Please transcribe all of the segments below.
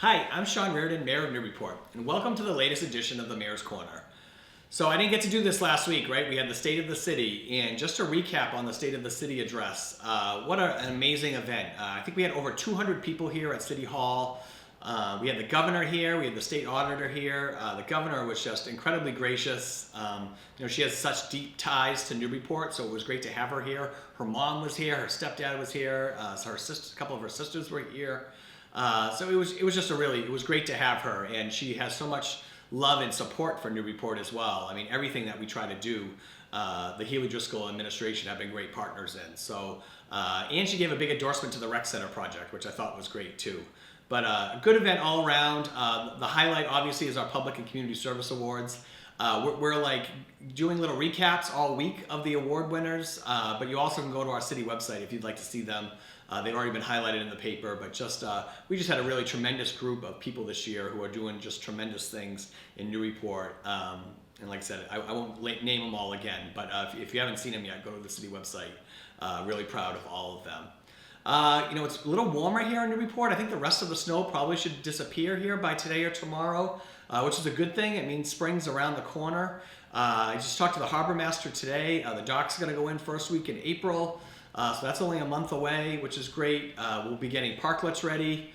Hi, I'm Sean Reardon, Mayor of Newburyport, and welcome to the latest edition of the Mayor's Corner. So I didn't get to do this last week, right? We had the State of the City, and just to recap on the State of the City address, what an amazing event. I think we had over 200 people here at City Hall. We had the governor here, we had the state auditor here. The governor was just incredibly gracious. She has such deep ties to Newburyport, so it was great to have her here. Her mom was here, her stepdad was here, so a couple of her sisters were here. So it was just it was great to have her, and she has so much love and support for Newburyport as well. I mean, everything that we try to do, the Healy Driscoll administration have been great partners in. So, and she gave a big endorsement to the Rec Center project, which I thought was great too. But a good event all around. The highlight obviously is our Public and Community Service Awards. We're like doing little recaps all week of the award winners, but you also can go to our city website if you'd like to see them. They've already been highlighted in the paper, but we just had a really tremendous group of people this year who are doing just tremendous things in Newburyport. And like I said, I won't name them all again, but if you haven't seen them yet, go to the city website. Really proud of all of them. It's a little warmer here in Newburyport. I think the rest of the snow probably should disappear here by today or tomorrow, which is a good thing. It means spring's around the corner. I just talked to the harbor master today. The dock's going to go in first week in April. So that's only a month away, which is great. We'll be getting parklets ready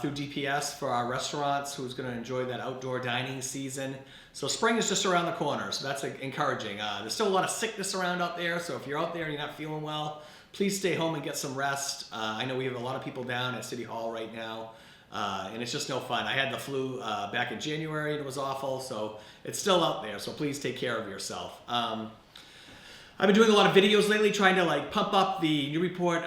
through DPS for our restaurants, who's going to enjoy that outdoor dining season. So spring is just around the corner, so that's encouraging. There's still a lot of sickness around out there, so if you're out there and you're not feeling well, please stay home and get some rest. I know we have a lot of people down at City Hall right now, and it's just no fun. I had the flu back in January, and it was awful, so it's still out there, so please take care of yourself. I've been doing a lot of videos lately trying to pump up the Newburyport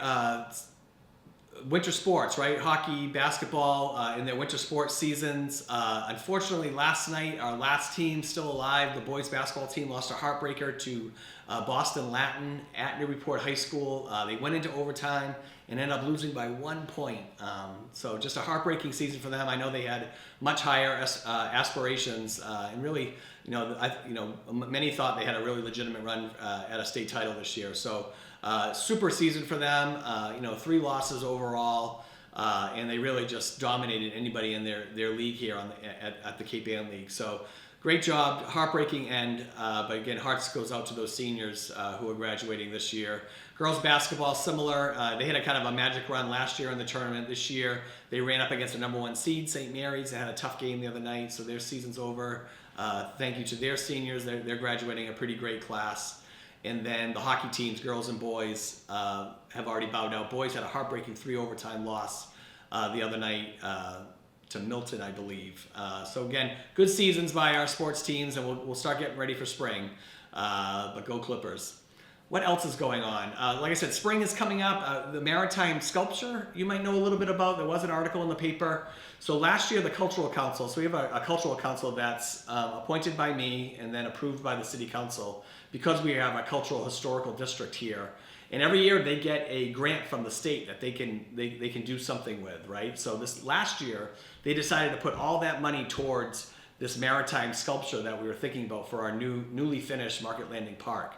winter sports, right? Hockey, basketball in their winter sports seasons. Unfortunately, last night, our last team still alive, the boys basketball team, lost a heartbreaker to Boston Latin at Newburyport High School. They went into overtime and ended up losing by 1 point. So just a heartbreaking season for them. I know they had much higher aspirations, and really, many thought they had a really legitimate run at a state title this year. So super season for them. 3 losses overall, and they really just dominated anybody in their league here at the Cape Ann League. So great job, heartbreaking end, but again, hearts goes out to those seniors who are graduating this year. Girls basketball, similar. They had a kind of a magic run last year in the tournament. This year, they ran up against the number 1 seed, St. Mary's. They had a tough game the other night, so their season's over. Thank you to their seniors. They're graduating a pretty great class. And then the hockey teams, girls and boys, have already bowed out. Boys had a heartbreaking 3 overtime loss the other night to Milton, I believe. So again, good seasons by our sports teams, and we'll start getting ready for spring. But go Clippers. What else is going on? Like I said, spring is coming up. The Maritime Sculpture, you might know a little bit about. There was an article in the paper. So last year, the Cultural Council, so we have a Cultural Council that's appointed by me and then approved by the City Council because we have a cultural historical district here. And every year they get a grant from the state that they can do something with, right? So this last year, they decided to put all that money towards this maritime sculpture that we were thinking about for our newly finished Market Landing Park.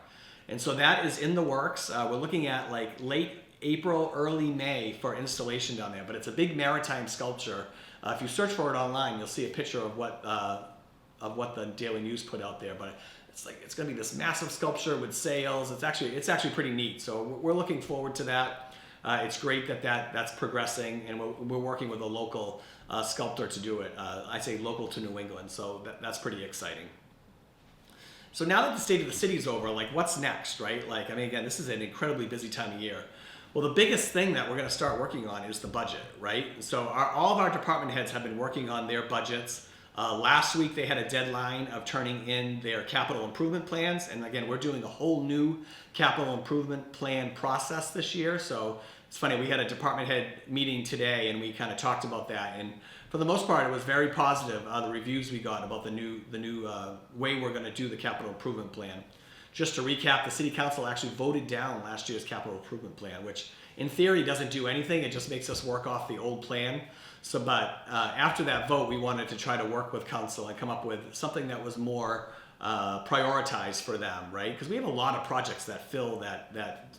And so that is in the works. We're looking at late April, early May for installation down there. But it's a big maritime sculpture. If you search for it online, you'll see a picture of what the Daily News put out there. But it's going to be this massive sculpture with sails. It's actually pretty neat. So we're looking forward to that. It's great that's progressing, and we're working with a local sculptor to do it. I say local to New England, so that's pretty exciting. So now that the State of the City is over, what's next, right? Again, this is an incredibly busy time of year. Well, the biggest thing that we're going to start working on is the budget, right? So all of our department heads have been working on their budgets. Last week, they had a deadline of turning in their capital improvement plans. And again, we're doing a whole new capital improvement plan process this year. So it's funny, we had a department head meeting today and we kind of talked about that. And for the most part, it was very positive, the reviews we got about the new way we're going to do the capital improvement plan. Just to recap, the City Council actually voted down last year's capital improvement plan, which in theory doesn't do anything. It just makes us work off the old plan. But after that vote, we wanted to try to work with Council and come up with something that was more prioritized for them, right? Because we have a lot of projects that fill that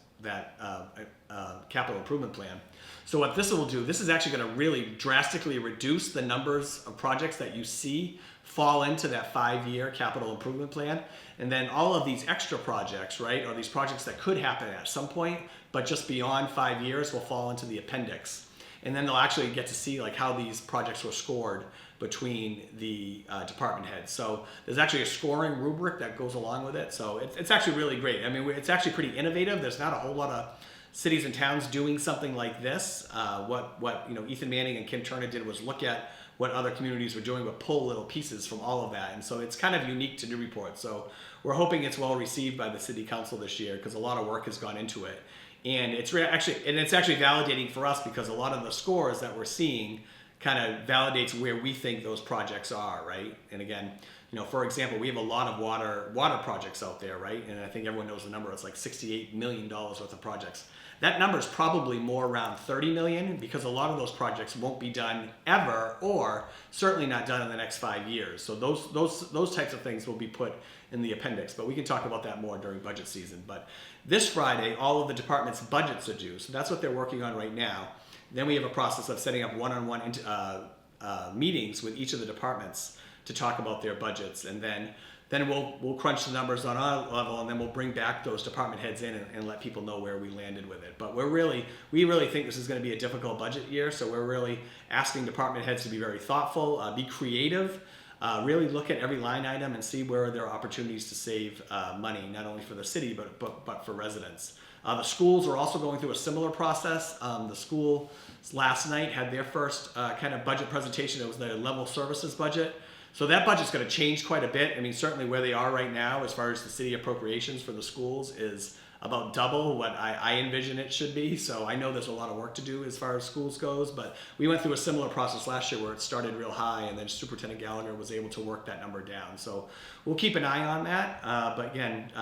capital improvement plan. So what this will do, this is actually going to really drastically reduce the numbers of projects that you see fall into that 5-year capital improvement plan. And then all of these extra projects, right, or these projects that could happen at some point, but just beyond 5 years will fall into the appendix. And then they'll actually get to see like how these projects were scored between the department heads. So there's actually a scoring rubric that goes along with it. So it's actually really great. I mean, it's actually pretty innovative. There's not a whole lot of cities and towns doing something like this. What Ethan Manning and Kim Turner did was look at what other communities were doing, but pull little pieces from all of that. And so it's kind of unique to Newburyport. So we're hoping it's well received by the city council this year because a lot of work has gone into it. And it's actually validating for us because a lot of the scores that we're seeing kind of validates where we think those projects are, right? And again, for example, we have a lot of water projects out there, right? And I think everyone knows the number. It's like $68 million worth of projects. That number is probably more around 30 million because a lot of those projects won't be done ever, or certainly not done in the next 5 years. So those types of things will be put in the appendix, but we can talk about that more during budget season. But this Friday, all of the departments' budgets are due, so that's what they're working on right now. Then we have a process of setting up one-on-one meetings with each of the departments to talk about their budgets, and then we'll crunch the numbers on our level, and then we'll bring back those department heads in and let people know where we landed with it. But we really think this is going to be a difficult budget year, so we're really asking department heads to be very thoughtful, be creative, really look at every line item and see where there are opportunities to save money, not only for the city but for residents. The schools are also going through a similar process. The school last night had their first kind of budget presentation. It was their level services budget. So that budget's going to change quite a bit. I mean, certainly where they are right now as far as the city appropriations for the schools is about double what I envision it should be. So I know there's a lot of work to do as far as schools goes, but we went through a similar process last year where it started real high and then Superintendent Gallagher was able to work that number down. So we'll keep an eye on that. But again,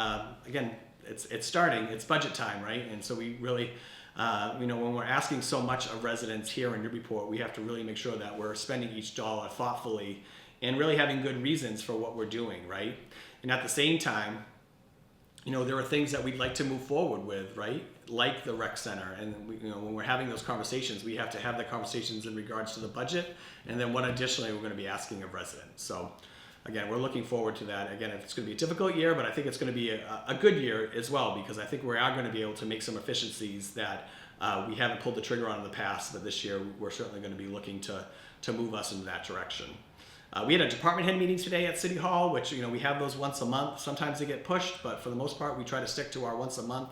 it's starting, it's budget time, right? And so we really, when we're asking so much of residents here in Newburyport, we have to really make sure that we're spending each dollar thoughtfully and really having good reasons for what we're doing, right? And at the same time, there are things that we'd like to move forward with, right? Like the rec center. And when we're having those conversations, we have to have the conversations in regards to the budget. And then what additionally we're going to be asking of residents. So again, we're looking forward to that. Again, it's going to be a difficult year, but I think it's going to be a good year as well, because I think we are going to be able to make some efficiencies that we haven't pulled the trigger on in the past, but this year we're certainly going to be looking to move us in that direction. We had a department head meeting today at City Hall, which we have those once a month. Sometimes they get pushed, but for the most part, we try to stick to our once a month.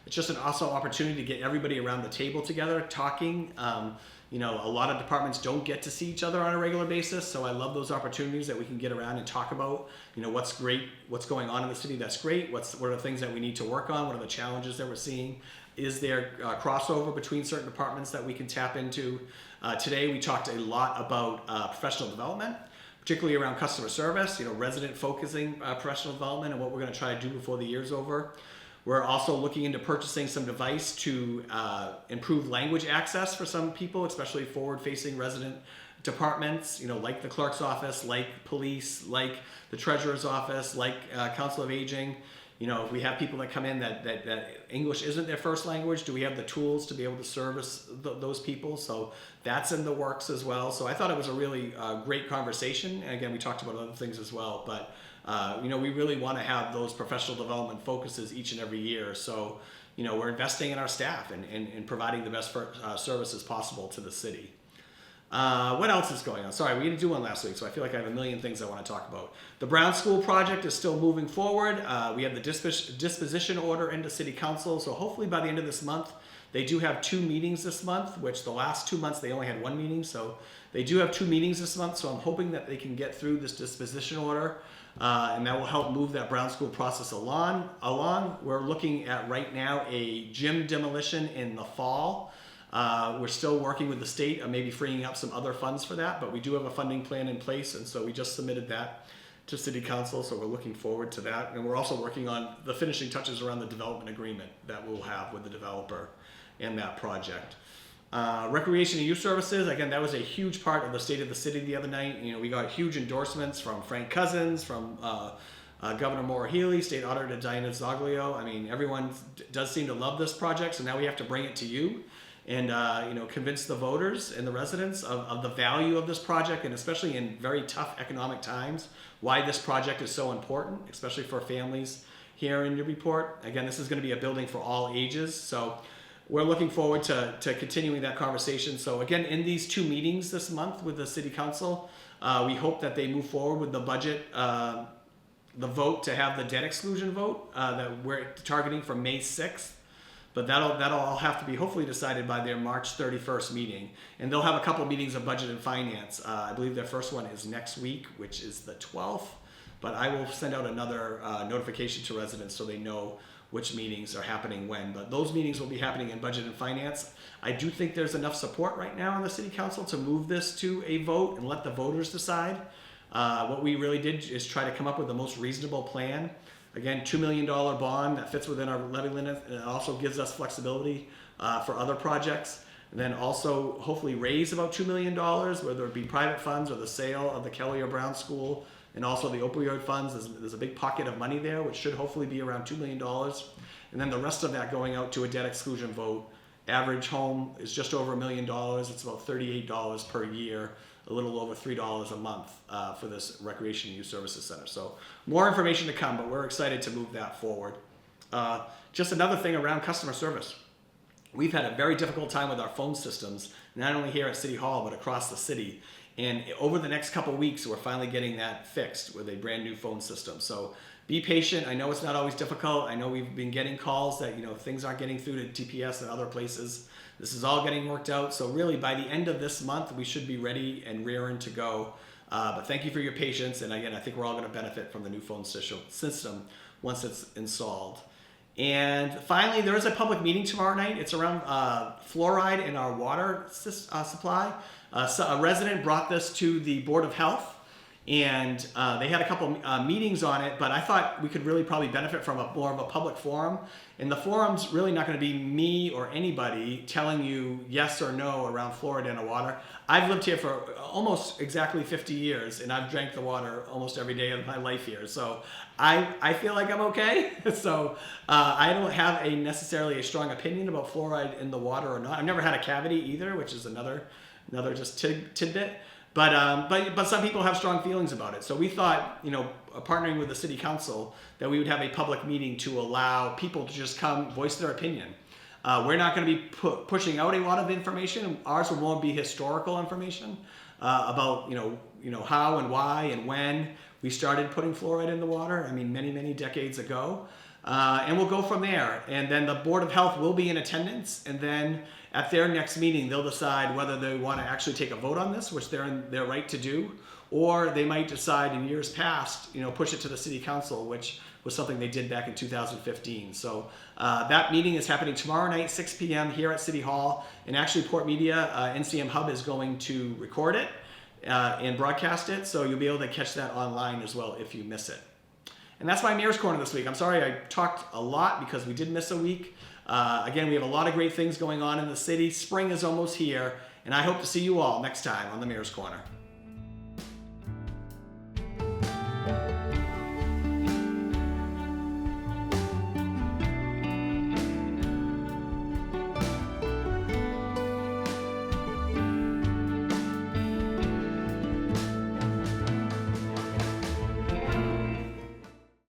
It's just an awesome opportunity to get everybody around the table together, talking. A lot of departments don't get to see each other on a regular basis, so I love those opportunities that we can get around and talk about, what's great, what's going on in the city that's great, what are the things that we need to work on, what are the challenges that we're seeing, is there crossover between certain departments that we can tap into. Today we talked a lot about professional development, particularly around customer service, resident focusing professional development and what we're going to try to do before the year's over. We're also looking into purchasing some device to improve language access for some people, especially forward-facing resident departments, like the clerk's office, like police, like the treasurer's office, like Council of Aging. If we have people that come in that English isn't their first language, do we have the tools to be able to service those people? So that's in the works as well. So I thought it was a really great conversation. And again, we talked about other things as well, but we really want to have those professional development focuses each and every year. So, we're investing in our staff and providing the best services possible to the city. What else is going on? Sorry, we didn't do one last week, so I feel like I have a million things I want to talk about. The Brown School project is still moving forward. We have the disposition order into City Council, so hopefully by the end of this month, they do have 2 meetings this month, which the last 2 months they only had 1 meeting, so they do have 2 meetings this month, so I'm hoping that they can get through this disposition order, and that will help move that Brown School process along. We're looking at right now a gym demolition in the fall. We're still working with the state on maybe freeing up some other funds for that, but we do have a funding plan in place, and so we just submitted that to City Council, so we're looking forward to that. And we're also working on the finishing touches around the development agreement that we'll have with the developer in that project. Recreation and youth services, again, that was a huge part of the state of the city the other night. We got huge endorsements from Frank Cousins, from Governor Maura Healey, State Auditor Diana Zoglio. I mean, everyone does seem to love this project, so now we have to bring it to you and convince the voters and the residents of the value of this project, and especially in very tough economic times, why this project is so important, especially for families here in Newburyport. Again, this is going to be a building for all ages, so we're looking forward to continuing that conversation. So again, in these 2 meetings this month with the City Council, we hope that they move forward with the budget, the vote to have the debt exclusion vote that we're targeting for May 6th. But that'll all have to be hopefully decided by their March 31st meeting. And they'll have a couple of meetings of budget and finance. I believe their first one is next week, which is the 12th. But I will send out another notification to residents so they know which meetings are happening when. But those meetings will be happening in budget and finance. I do think there's enough support right now in the City Council to move this to a vote and let the voters decide. What we really did is try to come up with the most reasonable plan. Again, $2 million bond that fits within our levy limit, and it also gives us flexibility for other projects. And then also hopefully raise about $2 million, whether it be private funds or the sale of the Kelly or Brown School, and also the opioid funds. There's a big pocket of money there, which should hopefully be around $2 million. And then the rest of that going out to a debt exclusion vote. Average home is just over $1 million. It's about $38 per year, a little over $3 a month for this Recreation and Youth Services Center. So more information to come, but we're excited to move that forward. Just another thing around customer service. We've had a very difficult time with our phone systems, not only here at City Hall, but across the city. And over the next couple of weeks, we're finally getting that fixed with a brand new phone system. So be patient. I know it's not always difficult. I know we've been getting calls that things aren't getting through to TPS and other places. This is all getting worked out. So really, by the end of this month, we should be ready and rearing to go. But thank you for your patience. And again, I think we're all going to benefit from the new phone system once it's installed. And finally, there is a public meeting tomorrow night. It's around fluoride in our water supply. So a resident brought this to the Board of Health, and they had a couple meetings on it, but I thought we could really probably benefit from more of a public forum. And the forum's really not going to be me or anybody telling you yes or no around fluoride in the water. I've lived here for almost exactly 50 years, and I've drank the water almost every day of my life here. So I feel like I'm okay. So I don't have necessarily a strong opinion about fluoride in the water or not. I've never had a cavity either, which is another just tidbit. But some people have strong feelings about it. So we thought, partnering with the City Council, that we would have a public meeting to allow people to just come voice their opinion. We're not going to be pushing out a lot of information. Ours will more be historical information about how and why and when we started putting fluoride in the water. I mean, many, many decades ago. And we'll go from there. And then the Board of Health will be in attendance. And then at their next meeting, they'll decide whether they want to actually take a vote on this, which they're in their right to do, or they might decide in years past, push it to the City Council, which was something they did back in 2015. So that meeting is happening tomorrow night, 6 p.m. here at City Hall. And actually, PortMedia, NCM Hub is going to record it and broadcast it. So you'll be able to catch that online as well if you miss it. And that's my Mayor's Corner this week. I'm sorry I talked a lot because we did miss a week. Again, we have a lot of great things going on in the city. Spring is almost here, and I hope to see you all next time on the Mayor's Corner.